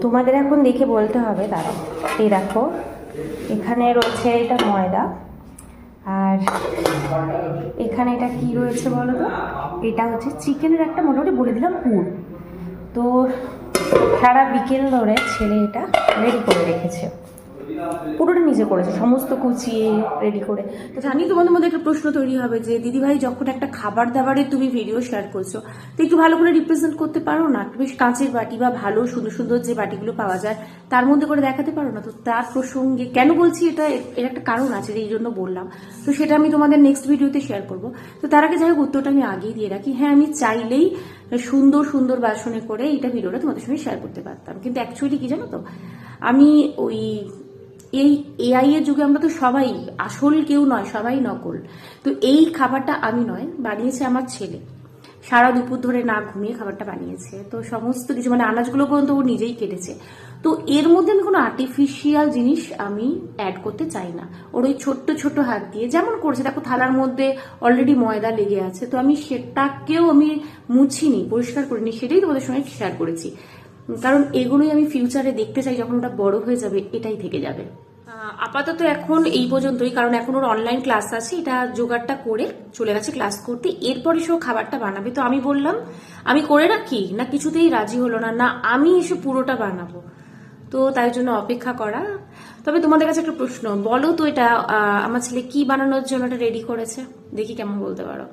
তোমাদের এখন দেখে বলতে হবে। দাঁড়াও, এই দেখো এখানে রয়েছে এটা ময়দা, আর এখানে এটা কি রয়েছে বলো তো? এটা হচ্ছে চিকেনের একটা মোটামুটি বলে দিলাম পুর। তো সারা বিকেল ধরে ছেলে এটা রেডি করে রেখেছে, পুরোটা নিজে করেছে, সমস্ত কুচিয়ে রেডি করে। তো জানি তোমাদের মধ্যে একটা প্রশ্ন তৈরি হবে যে দিদিভাই যখন একটা খাবার দাবারের তুমি ভিডিও শেয়ার করছো, তো একটু ভালো করে রিপ্রেজেন্ট করতে পারো না? একটু বেশ কাঁচের বাটি বা ভালো সুন্দর সুন্দর যে বাটিগুলো পাওয়া যায় তার মধ্যে করে দেখাতে পারো না? তো তার প্রসঙ্গে কেন বলছি এটা, এর একটা কারণ আছে, এই জন্য বললাম। তো সেটা আমি তোমাদের নেক্সট ভিডিওতে শেয়ার করবো। তো তার আগে যাই হোক, উত্তরটা আমি আগেই দিয়ে রাখি। হ্যাঁ, আমি চাইলেই সুন্দর সুন্দর বাসনে করে এইটা ভিডিওটা তোমাদের সঙ্গে শেয়ার করতে পারতাম, কিন্তু অ্যাকচুয়ালি কি জানো তো, আমি ওই এই এআই এর যুগে আমরা তো সবাই আসল কেউ নয়, সবাই নকল। তো এই খাবারটা আমি নয়, বানিয়েছে আমার ছেলে। সারা দুপুর ধরে না ঘুমিয়ে খাবারটা বানিয়েছে। তো সমস্ত কিছু মানে আনাজগুলো পর্যন্ত ও নিজেই কেটেছে। তো এর মধ্যে আমি কোনো আর্টিফিশিয়াল জিনিস আমি অ্যাড করতে চাই না। ওর ওই ছোট্ট ছোট্ট হাত দিয়ে যেমন করেছে, দেখো থালার মধ্যে অলরেডি ময়দা লেগে আছে, তো আমি সেটাকেও আমি মুছিনি, পরিষ্কার করিনি, সেটাই তোমাদের সঙ্গে শেয়ার করেছি। কারণ এগুলোই আমি ফিউচারে দেখতে চাই, যখন ওটা বড় হয়ে যাবে এটাই থেকে যাবে। আপাতত এখন এই পর্যন্তই, কারণ এখন ওর অনলাইন ক্লাস আছে, এটা জোগাড়টা করে চলে গেছে ক্লাস করতে। এরপরে সে খাবারটা বানাবে। তো আমি বললাম আমি করে রাখি, না কিছুতেই রাজি হলো না, না আমি এসে পুরোটা বানাবো। তো তাই জন্য অপেক্ষা করা। তবে তোমাদের কাছে একটা প্রশ্ন, বলো তো এটা আমার ছেলে কি বানানোর জন্য এটা রেডি করেছে? দেখি কেমন বলতে পারো।